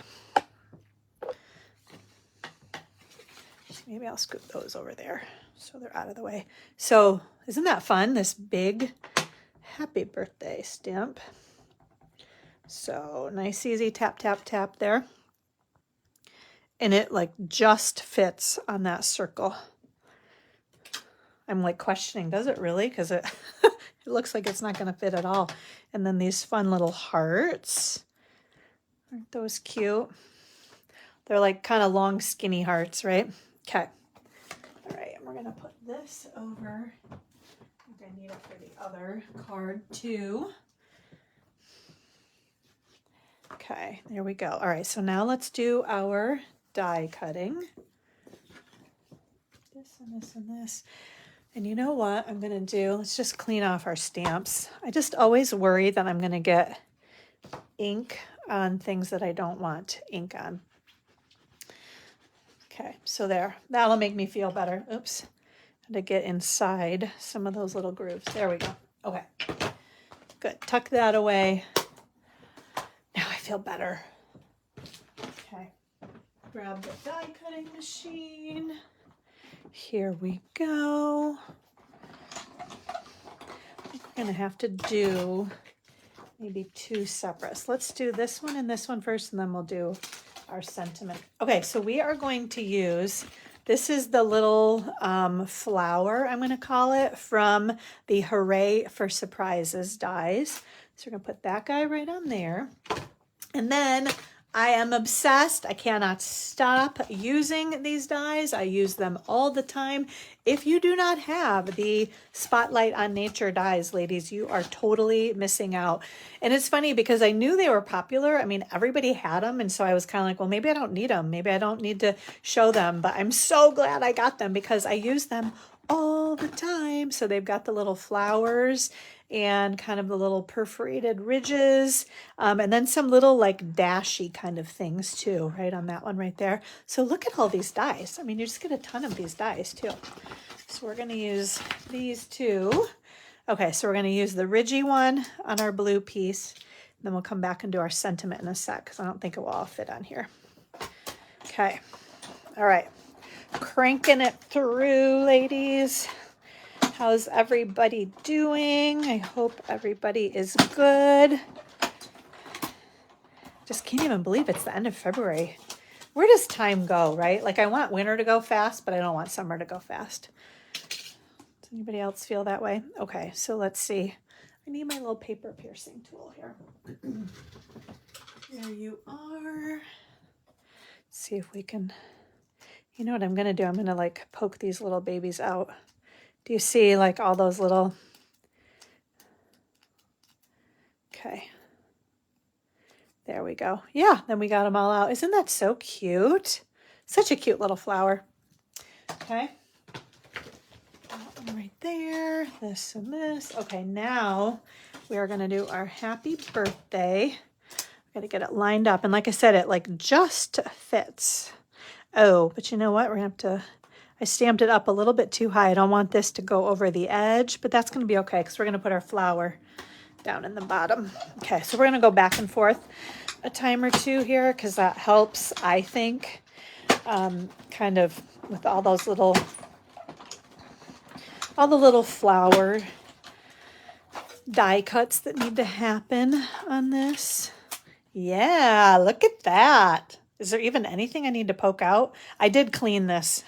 Maybe I'll scoop those over there so they're out of the way. So isn't that fun, this big happy birthday stamp? So nice, easy tap, tap, tap there. And it like just fits on that circle. I'm like questioning, does it really? Because it, it looks like it's not going to fit at all. And then these fun little hearts. Aren't those cute? They're like kind of long, skinny hearts, right? Okay. All right, and we're going to put this over. I think I need it for the other card too. Okay, there we go. All right, so now let's do our die cutting. This and this and this. And you know what I'm going to do? Let's just clean off our stamps. I just always worry that I'm going to get ink on things that I don't want ink on. Okay, so there. That'll make me feel better. Oops. Had to get inside some of those little grooves. There we go. Okay, good. Tuck that away. Now I feel better. Okay, grab the die cutting machine. Here we go. I think we're gonna have to do maybe 2 separate. So let's do this one and this one first, and then we'll do our sentiment. Okay, so we are going to use, this is the little flower, I'm going to call it, from the Hooray for Surprises dies. So we're going to put that guy right on there. And then I am obsessed. I cannot stop using these dies. I use them all the time. If you do not have the Spotlight on Nature dies, ladies, you are totally missing out. And it's funny because I knew they were popular. I mean, everybody had them. And so I was kind of like, well, maybe I don't need them. Maybe I don't need to show them. But I'm so glad I got them because I use them all the time. So they've got the little flowers and kind of the little perforated ridges, and then some little like dashy kind of things too, right on that one right there. So look at all these dies. I mean, you just get a ton of these dies too. So we're going to use these two. Okay, so we're going to use the ridgy one on our blue piece. Then we'll come back and do our sentiment in a sec because I don't think it will all fit on here. Okay, all right. Cranking it through, ladies. How's everybody doing? I hope everybody is good. Just can't even believe it's the end of February. Where does time go, right? Like I want winter to go fast, but I don't want summer to go fast. Does anybody else feel that way? Okay, so let's see. I need my little paper piercing tool here. There you are. Let's see if we can, you know what I'm going to do? I'm going to like poke these little babies out. Do you see like all those little, okay. There we go. Yeah, then we got them all out. Isn't that so cute? Such a cute little flower. Okay. That one right there. This and this. Okay, now we are going to do our happy birthday. Got to get it lined up. And like I said, it like just fits. Oh, but you know what? We're going to have to, I stamped it up a little bit too high. I don't want this to go over the edge, but that's going to be okay because we're going to put our flower down in the bottom. Okay, so we're going to go back and forth a time or two here because that helps, I think, kind of with all those little, all the little flower die cuts that need to happen on this. Yeah, look at that. Is there even anything I need to poke out? I did clean this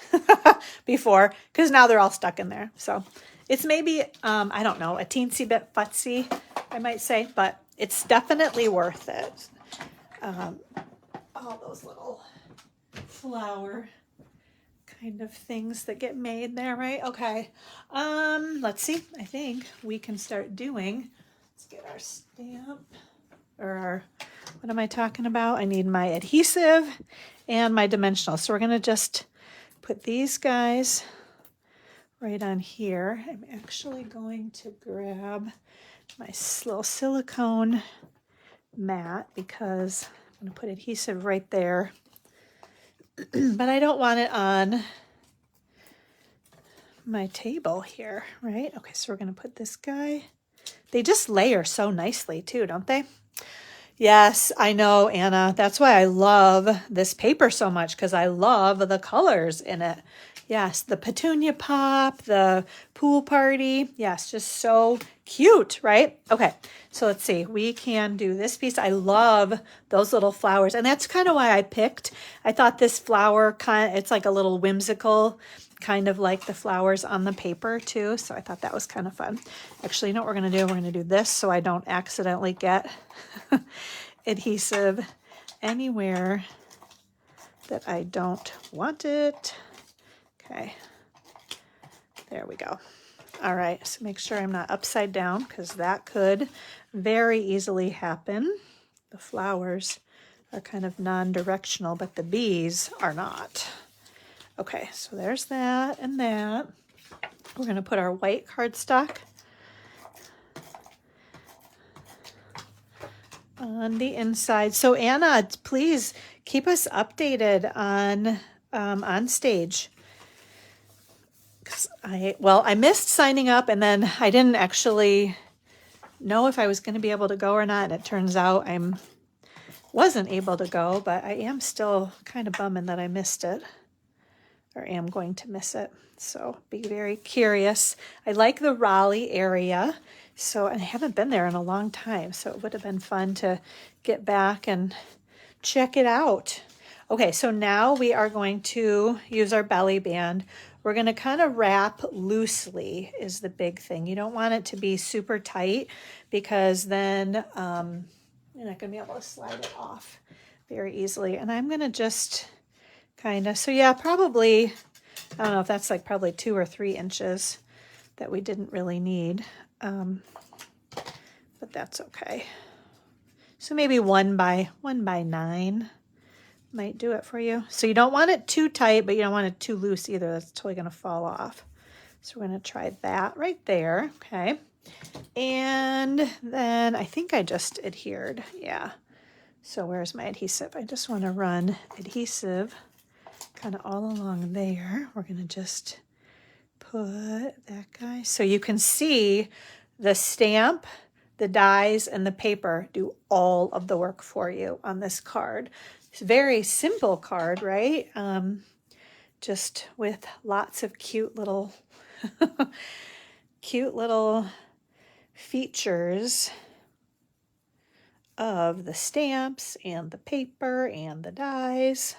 before because now they're all stuck in there. So it's maybe, I don't know, a teensy bit futzy, I might say, but it's definitely worth it. All those little flower kind of things that get made there, right? Okay. Let's see. I think we can start doing, let's get our stamp or our, what am I talking about? I need my adhesive and my dimensional. So we're going to just put these guys right on here. I'm actually going to grab my little silicone mat because I'm going to put adhesive right there. But I don't want it on my table here, right? Okay, so we're going to put this guy. They just layer so nicely too, don't they? Yes, I know, Anna. That's why I love this paper so much because I love the colors in it. Yes, the petunia pop, the pool party. Yes, just so cute, right? Okay, so let's see. We can do this piece. I love those little flowers, and that's kind of why I picked. I thought this flower it's like a little whimsical, kind of like the flowers on the paper too. So I thought that was kind of fun. Actually, you know what we're going to do? We're going to do this so I don't accidentally get adhesive anywhere that I don't want it. Okay, there we go. All right, so make sure I'm not upside down because that could very easily happen. The flowers are kind of non-directional, but the bees are not. Okay, so there's that and that. We're going to put our white cardstock on the inside. So Anna, please keep us updated on stage. I missed signing up and then I didn't actually know if I was going to be able to go or not. And it turns out I wasn't able to go, but I am still kind of bumming that I missed it or am going to miss it. So be very curious. I like the Raleigh area. So I haven't been there in a long time. So it would have been fun to get back and check it out. Okay, so now we are going to use our belly band. We're going to kind of wrap loosely is the big thing. You don't want it to be super tight because then you're not going to be able to slide it off very easily. And I'm going to just kind of, so yeah, probably, I don't know if that's like probably 2 or 3 inches that we didn't really need, but that's okay. So maybe 1 by 9 might do it for you. So you don't want it too tight, but you don't want it too loose either. That's totally going to fall off. So we're going to try that right there. Okay. And then I think I just adhered. Yeah. So where's my adhesive? I just want to run adhesive kind of all along there. We're going to just put that guy. So you can see the stamp, the dies, and the paper do all of the work for you on this card. It's a very simple card, right? Just with lots of cute little features of the stamps and the paper and the dies.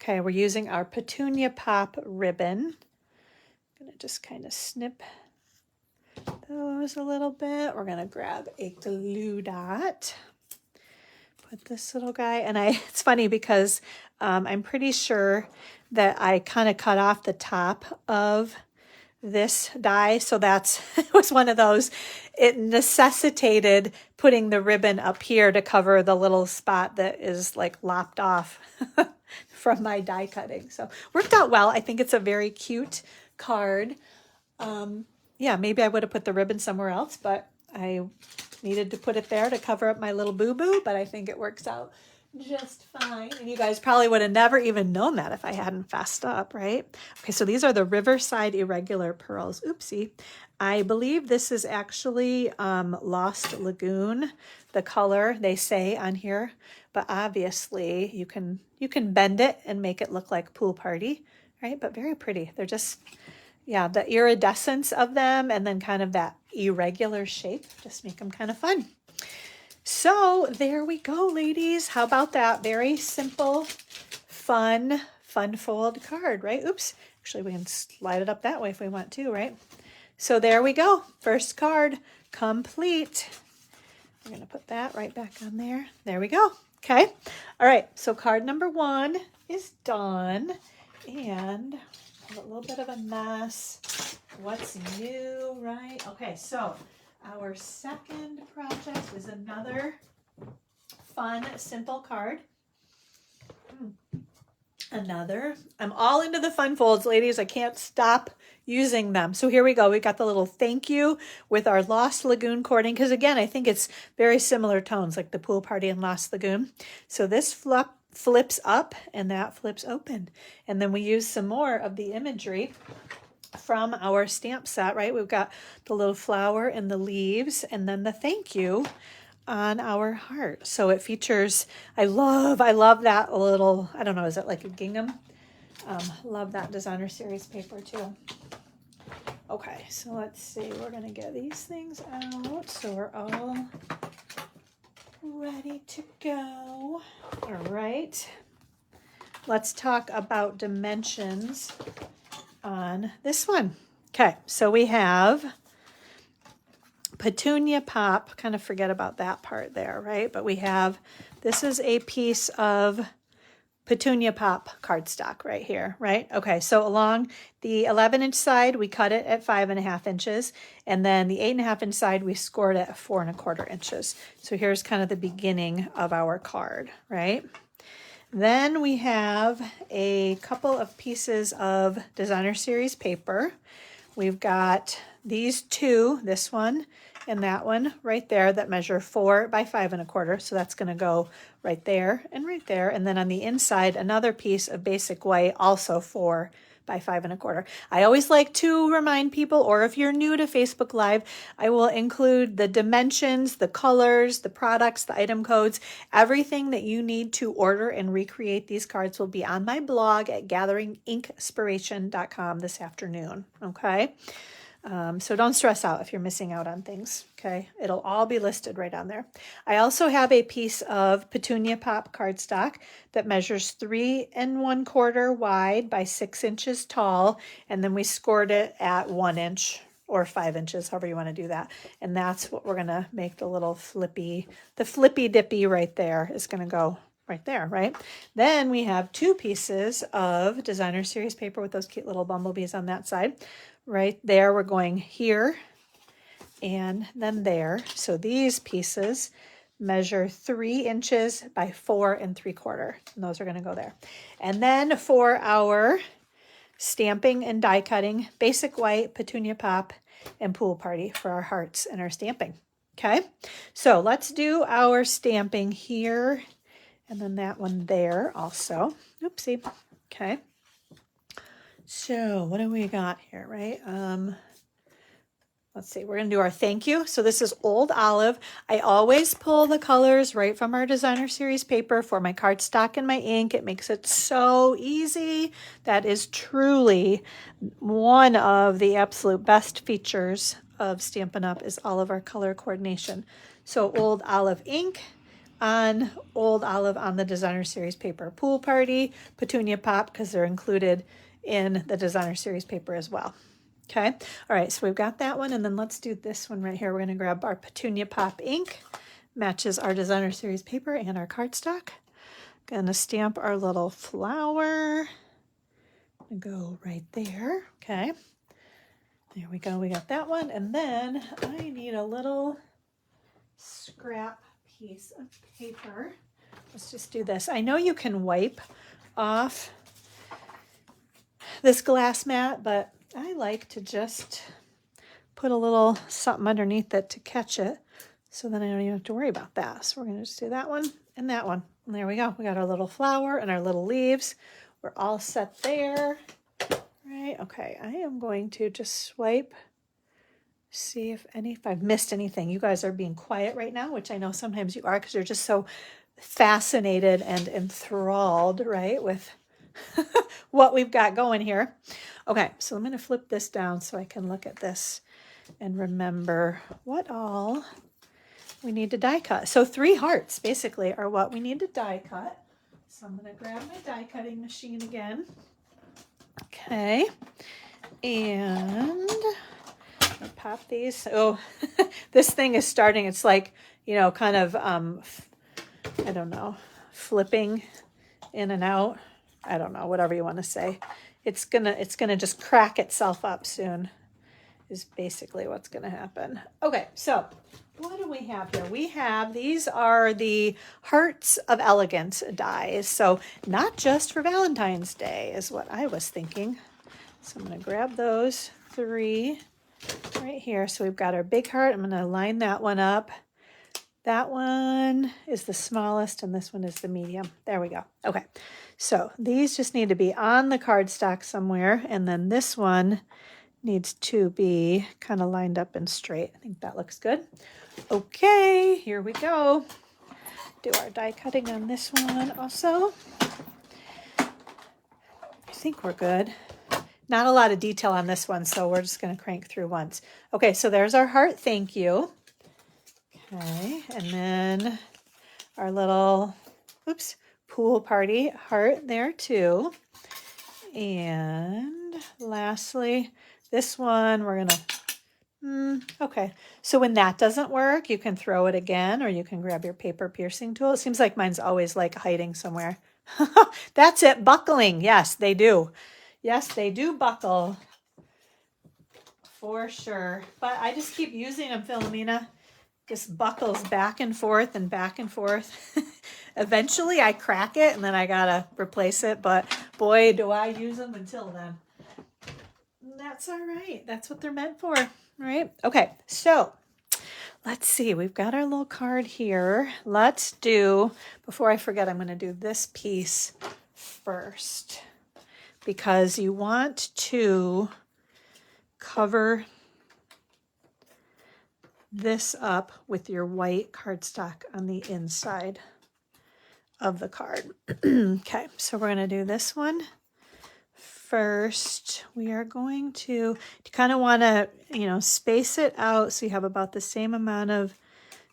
Okay, we're using our Petunia Pop ribbon. I'm going to just kind of snip those a little bit. We're going to grab a glue dot. Put this little guy, and it's funny because I'm pretty sure that I kind of cut off the top of this die, so it was one of those, it necessitated putting the ribbon up here to cover the little spot that is like lopped off from my die cutting. So worked out well. I think it's a very cute card. Yeah, maybe I would have put the ribbon somewhere else, but I needed to put it there to cover up my little boo-boo, but I think it works out just fine. And you guys probably would have never even known that if I hadn't fessed up, right? Okay, so these are the Riverside Irregular Pearls. Oopsie. I believe this is actually Lost Lagoon, the color they say on here, but obviously you can bend it and make it look like Pool Party, right? But very pretty. They're just, yeah, the iridescence of them and then kind of that irregular shape just make them kind of fun. So there we go, ladies. How about that? Very simple, fun fold card, right? Oops. Actually, we can slide it up that way if we want to, right? So there we go. First card complete. I'm going to put that right back on there. There we go. Okay. All right. So card number 1 is done. And I have a little bit of a mess. What's new, right? Okay. So our second project is another fun, simple card. I'm all into the fun folds, ladies. I can't stop using them. So here we go. We got the little thank you with our Lost Lagoon cording. Because again, I think it's very similar tones like the Pool Party and Lost Lagoon. So this flips up and that flips open. And then we use some more of the imagery from our stamp set, right? We've got the little flower and the leaves and then the thank you on our heart. So it features, I love that little, I don't know, is it like a gingham? Love that designer series paper too. Okay, so let's see, we're gonna get these things out so we're all ready to go. All right, let's talk about dimensions on this one. Okay, so we have Petunia Pop, kind of forget about that part there, right? But we have, this is a piece of Petunia Pop cardstock right here, right? Okay, so along the 11-inch side, we cut it at 5.5 inches, and then the 8.5-inch side, we scored it at 4.25 inches. So here's kind of the beginning of our card, right? Then we have a couple of pieces of designer series paper. We've got these two, this one and that one right there that measure 4 by 5.25. So that's going to go right there and right there. And then on the inside, another piece of basic white, also 4 by 5.25. I always like to remind people, or if you're new to Facebook Live, I will include the dimensions, the colors, the products, the item codes, everything that you need to order and recreate these cards will be on my blog at gatheringinkspiration.com this afternoon. Okay. So don't stress out if you're missing out on things, okay? It'll all be listed right on there. I also have a piece of Petunia Pop cardstock that measures 3 1/4 wide by 6 inches tall, and then we scored it at 1 inch or 5 inches, however you want to do that. And that's what we're going to make the little flippy dippy right there is going to go right there, right? Then we have 2 pieces of designer series paper with those cute little bumblebees on that side. Right there, we're going here and then there. So these pieces measure 3 inches by 4 3/4. And those are going to go there. And then for our stamping and die cutting, basic white, Petunia Pop, and Pool Party for our hearts and our stamping. Okay, so let's do our stamping here, and then that one there also. Oopsie. Okay. So what do we got here, right? Let's see, we're going to do our thank you. So this is Old Olive. I always pull the colors right from our designer series paper for my cardstock and my ink. It makes it so easy. That is truly one of the absolute best features of Stampin' Up! Is all of our color coordination. So Old Olive ink on Old Olive on the designer series paper. Pool Party, Petunia Pop, because they're included in the designer series paper as well. Okay, all right, so we've got that one, and then let's do this one right here. We're going to grab our Petunia Pop ink, matches our designer series paper and our cardstock. Going to stamp our little flower. Go right there. Okay, there we go. We got that one, and then I need a little scrap piece of paper. Let's just do this. I know you can wipe off this glass mat, but I like to just put a little something underneath it to catch it, so then I don't even have to worry about that. So we're going to just do that one and that one. And there we go. We got our little flower and our little leaves. We're all set there. Right, okay. I am going to just swipe, see if I've missed anything. You guys are being quiet right now, which I know sometimes you are because you're just so fascinated and enthralled, right, with what we've got going here. Okay, so I'm going to flip this down so I can look at this and remember what all we need to die cut. So 3 hearts basically are what we need to die cut. So I'm going to grab my die cutting machine again. Okay, and I'll pop these. Oh, this thing is starting. It's like, you know, kind of, I don't know, flipping in and out. I don't know, whatever you want to say. It's gonna just crack itself up soon is basically what's gonna happen. Okay, so what do we have here? We have, these are the Hearts of Elegance dies. So not just for Valentine's Day is what I was thinking. So I'm gonna grab those 3 right here. So we've got our big heart. I'm gonna line that one up. That one is the smallest and this one is the medium. There we go. Okay, so these just need to be on the cardstock somewhere, and then this one needs to be kind of lined up and straight. I think that looks good. Okay, here we go. Do our die cutting on this one also. I think we're good. Not a lot of detail on this one, so we're just going to crank through once. Okay, so there's our heart thank you. Okay, and then our little, oops, Pool Party heart there too. And lastly, this one we're gonna, okay. So when that doesn't work, you can throw it again, or you can grab your paper piercing tool. It seems like mine's always like hiding somewhere. That's it, buckling. Yes, they do. Yes, they do buckle. For sure. But I just keep using them, Philomena. Just buckles back and forth and back and forth. Eventually I crack it and then I gotta replace it, but boy, do I use them until then. That's all right. That's what they're meant for, right? Okay, so let's see. We've got our little card here. Let's do, before I forget, I'm gonna do this piece first because you want to cover this up with your white cardstock on the inside of the card. Okay, so we're going to do this one first. We are going to, you kind of want to, you know, space it out so you have about the same amount of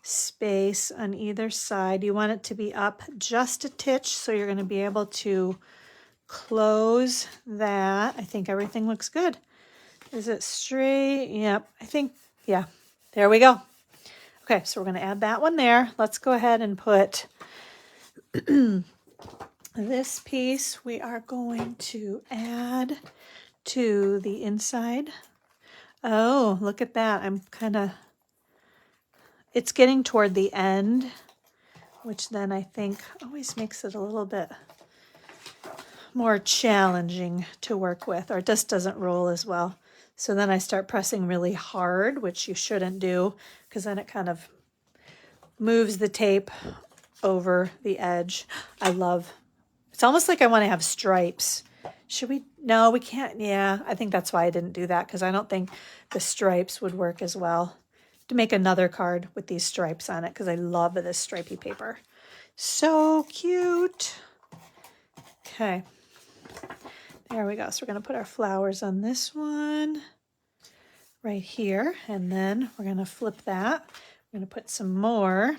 space on either side. You want it to be up just a titch so you're going to be able to close that. I think everything looks good. Is it straight? Yep, I think, yeah. There we go. Okay, so we're going to add that one there. Let's go ahead and put this piece we are going to add to the inside. Oh, look at that. I'm kind of, it's getting toward the end, which then I think always makes it a little bit more challenging to work with, or it just doesn't roll as well. So then I start pressing really hard, which you shouldn't do, because then it kind of moves the tape over the edge. It's almost like I want to have stripes. Should we? No, we can't. Yeah, I think that's why I didn't do that, because I don't think the stripes would work as well. To make another card with these stripes on it, because I love this stripy paper. So cute. Okay. There we go. So we're going to put our flowers on this one right here, and then we're going to flip that. I'm going to put some more.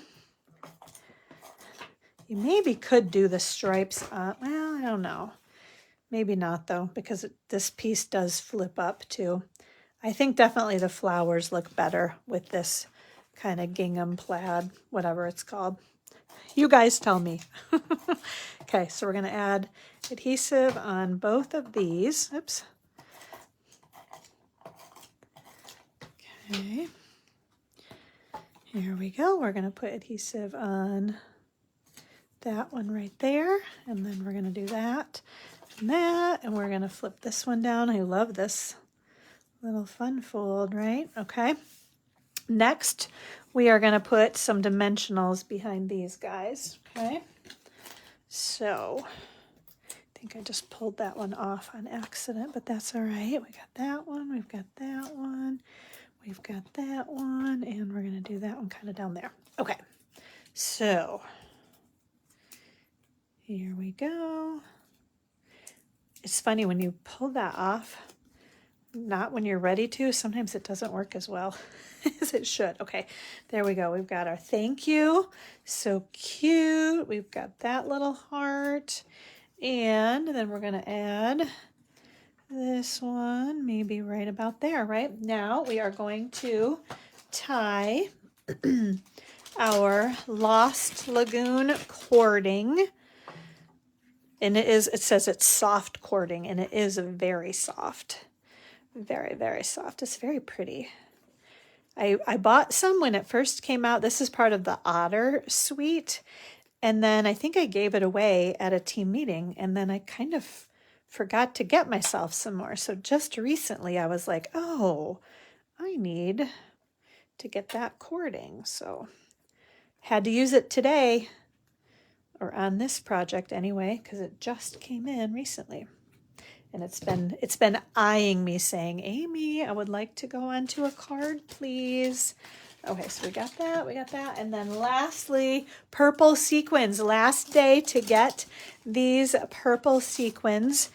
You maybe could do the stripes on, well, I don't know. Maybe not though, because this piece does flip up too. I think definitely the flowers look better with this kind of gingham plaid, whatever it's called. You guys tell me. Okay, so we're going to add adhesive on both of these. Oops. Okay. Here we go. We're going to put adhesive on that one right there, and then we're going to do that and that, and we're going to flip this one down. I love this little fun fold, right? Okay. Next, we are going to put some dimensionals behind these guys. Okay. So I think I just pulled that one off on accident, but that's all right. We got that one. We've got that one. We've got that one, and we're going to do that one kind of down there. Okay. So here we go. It's funny when you pull that off, not when you're ready to, sometimes it doesn't work as well as it should. Okay, there we go. We've got our thank you. So cute. We've got that little heart. And then we're going to add this one, maybe right about there, right? Now we are going to tie our Lost Lagoon cording. And it says it's soft cording, and it is very soft. Very, very soft. It's very pretty. I bought some when it first came out. This is part of the Otter suite. And then I think I gave it away at a team meeting, and then I kind of forgot to get myself some more. So just recently I was like, oh, I need to get that cording. So had to use it today, or on this project anyway, because it just came in recently. And it's been eyeing me saying, Amy, I would like to go onto a card, please. Okay, so we got that. And then lastly, purple sequins. Last day to get these purple sequins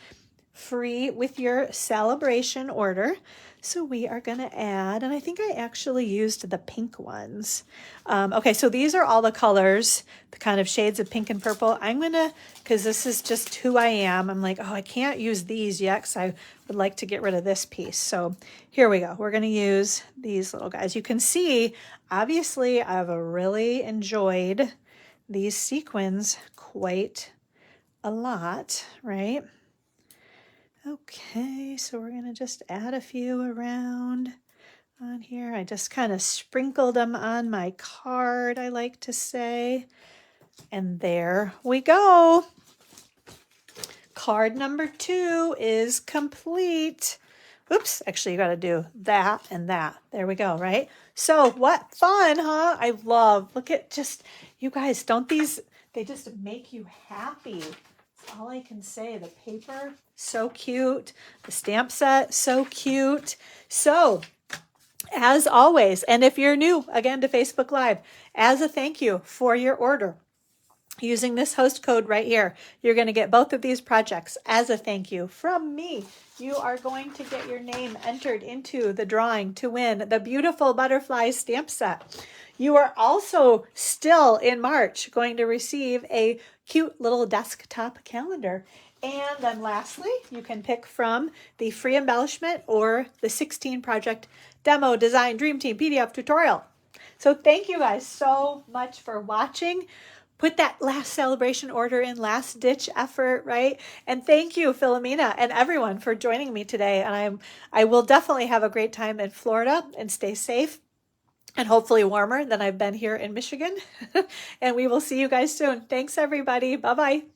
free with your celebration order. So we are going to add, and I think I actually used the pink ones. Okay, so these are all the colors, the kind of shades of pink and purple. I'm going to, because this is just who I am, I'm like, oh, I can't use these yet because I would like to get rid of this piece. So here we go. We're going to use these little guys. You can see, obviously, I've really enjoyed these sequins quite a lot, right? Okay, so we're going to just add a few around on here. I just kind of sprinkled them on my card, I like to say. And there we go. Card number 2 is complete. Oops, actually you got to do that and that. There we go, right? So what fun, huh? I love, look at just, you guys, don't these, they just make you happy. That's all I can say. The paper, so cute. The stamp set, so cute. So, as always, and if you're new, again, to Facebook Live, as a thank you for your order, using this host code right here, you're going to get both of these projects as a thank you from me. You are going to get your name entered into the drawing to win the beautiful butterfly stamp set. You are also still in March going to receive a cute little desktop calendar. And then lastly, you can pick from the free embellishment or the 16 project demo design dream team PDF tutorial. So thank you guys so much for watching. Put that last celebration order in, last ditch effort, right? And thank you, Philomena, and everyone for joining me today. And I will definitely have a great time in Florida, and stay safe and hopefully warmer than I've been here in Michigan. And we will see you guys soon. Thanks, everybody. Bye-bye.